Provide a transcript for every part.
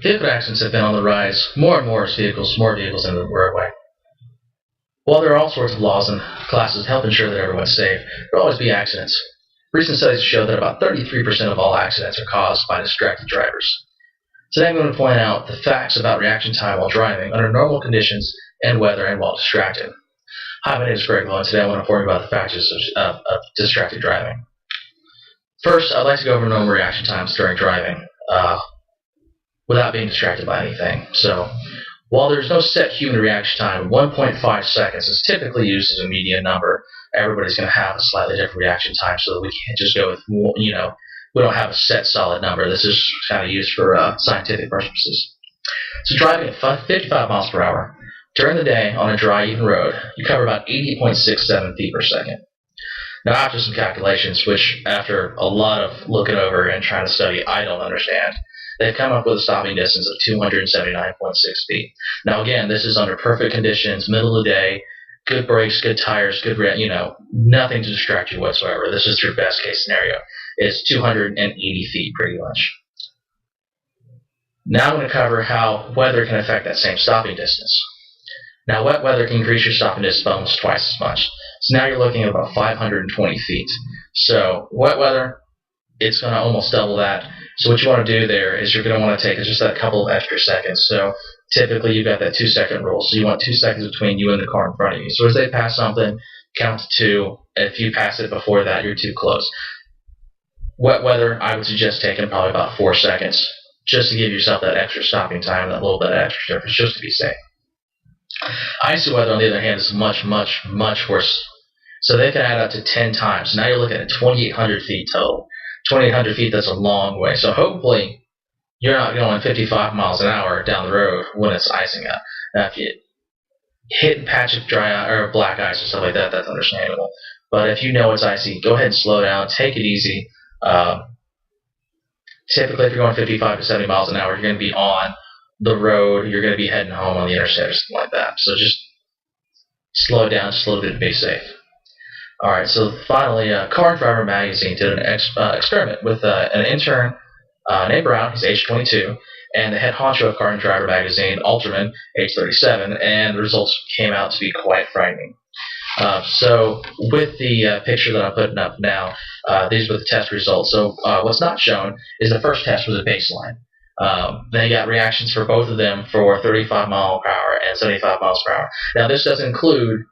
Vehicle accidents have been on the rise. More and more vehicles in the roadway. While there are all sorts of laws and classes to help ensure that everyone's safe, there will always be accidents. Recent studies show that about 33% of all accidents are caused by distracted drivers. Today I'm going to point out the facts about reaction time while driving under normal conditions and weather and while distracted. Hi, my name is Greg Lowe, and today I want to inform you about the factors of distracted driving. First, I'd like to go over normal reaction times during driving without being distracted by anything. So, while there's no set human reaction time, 1.5 seconds is typically used as a median number. Everybody's going to have a slightly different reaction time, so that we can't just go with, we don't have a set solid number. This is kind of used for scientific purposes. So driving at 55 miles per hour, during the day on a dry, even road, you cover about 80.67 feet per second. Now, after some calculations, which after a lot of looking over and trying to study, I don't understand, they've come up with a stopping distance of 279.6 feet. Now, again, this is under perfect conditions, middle of the day, good brakes, good tires, nothing to distract you whatsoever. This is your best case scenario. It's 280 feet pretty much. Now I'm going to cover how weather can affect that same stopping distance. Now, wet weather can increase your stopping distance by almost twice as much. So now you're looking at about 520 feet. So wet weather, it's going to almost double that. So what you want to do there is you're going to want to take just that couple of extra seconds. So typically you've got that 2-second rule. So you want 2 seconds between you and the car in front of you. So as they pass something, count to 2. If you pass it before that, you're too close. Wet weather, I would suggest taking probably about 4 seconds just to give yourself that extra stopping time, that little bit of extra difference, just to be safe. Icy weather, on the other hand, is much, much, much worse. So they can add up to 10 times. Now you're looking at 2,800 feet total. 2,800 feet, that's a long way. So hopefully you're not going 55 miles an hour down the road when it's icing up. Now if you hit a patch of dry or black ice or stuff like that, that's understandable. But if you know it's icy, go ahead and slow down, take it easy. Typically, if you're going 55 to 70 miles an hour, you're going to be on the road, you're going to be heading home on the interstate or something like that. So just slow it down just a little bit to be safe. Alright, so finally, Car and Driver Magazine did an experiment with an intern named Brown, he's age 22, and the head honcho of Car and Driver Magazine, Alterman, age 37, and the results came out to be quite frightening. So with the picture that I'm putting up now, these were the test results. So what's not shown is the first test was a baseline. They got reactions for both of them for 35 miles per hour and 75 miles per hour. Now this doesn't include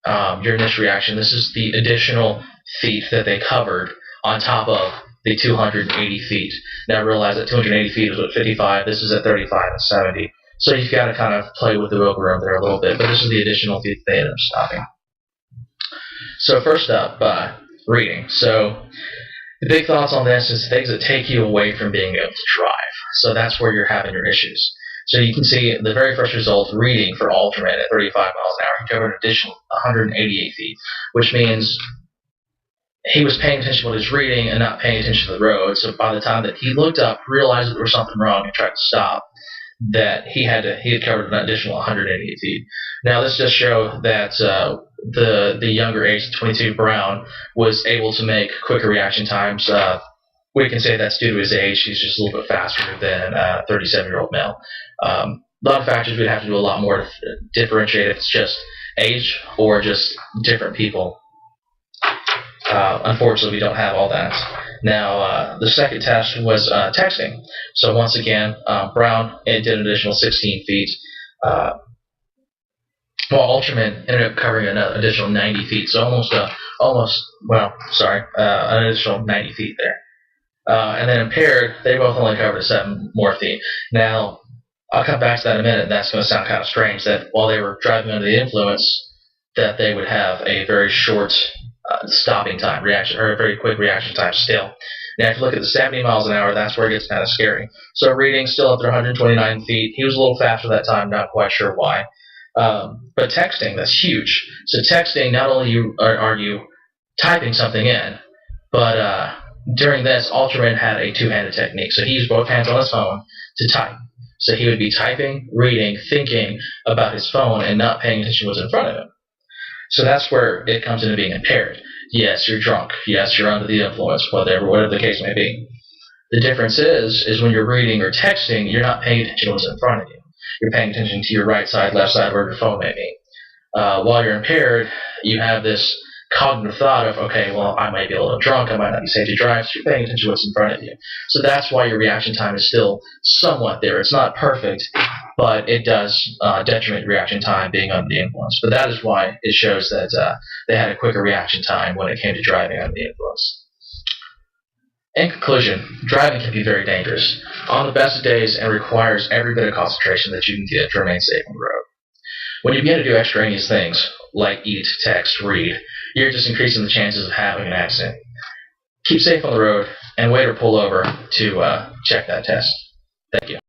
your initial reaction. This is the additional feet that they covered on top of the 280 feet. Now realize that 280 feet is at 55, this is at 35 and 70. So you've got to kind of play with the wiggle room there a little bit, but this is the additional feet that they ended up stopping. So first up, reading. So the big thoughts on this is things that take you away from being able to drive. So that's where you're having your issues. So you can see the very first result, reading for Alterman at 35 miles an hour. He covered an additional 188 feet, which means he was paying attention to what he was reading and not paying attention to the road. So by the time that he looked up, realized that there was something wrong, and tried to stop, that he had covered an additional 188 feet. Now this just shows that the younger age, 22 Brown, was able to make quicker reaction times. We can say that's due to his age. He's just a little bit faster than a 37-year-old male. A lot of factors we'd have to do a lot more to differentiate if it's just age or just different people. Unfortunately, we don't have all that. Now, the second test was texting. So once again, Brown did an additional 16 feet. While Alterman ended up covering an additional 90 feet. So an additional 90 feet there. And then impaired, they both only covered 7 more feet. Now, I'll come back to that in a minute, and that's going to sound kind of strange, that while they were driving under the influence, that they would have a very short stopping time, a very quick reaction time still. Now, if you look at the 70 miles an hour, that's where it gets kind of scary. So reading, still up there 129 feet. He was a little faster that time, not quite sure why. But texting, that's huge. So texting, not only are you typing something in, but during this, Alterman had a two-handed technique. So he used both hands on his phone to type. So he would be typing, reading, thinking about his phone, and not paying attention to what's in front of him. So that's where it comes into being impaired. Yes, you're drunk. Yes, you're under the influence, whatever the case may be. The difference is when you're reading or texting, you're not paying attention to what's in front of you. You're paying attention to your right side, left side, where your phone may be. While you're impaired, you have this cognitive thought of, okay, well, I might be a little drunk, I might not be safe to drive, so you're paying attention to what's in front of you. So that's why your reaction time is still somewhat there. It's not perfect, but it does detriment reaction time being under the influence. But that is why it shows that they had a quicker reaction time when it came to driving under the influence. In conclusion, driving can be very dangerous on the best of days and requires every bit of concentration that you can get to remain safe on the road. When you begin to do extraneous things, like eat, text, read, you're just increasing the chances of having an accident. Keep safe on the road, and wait or pull over to check that test. Thank you.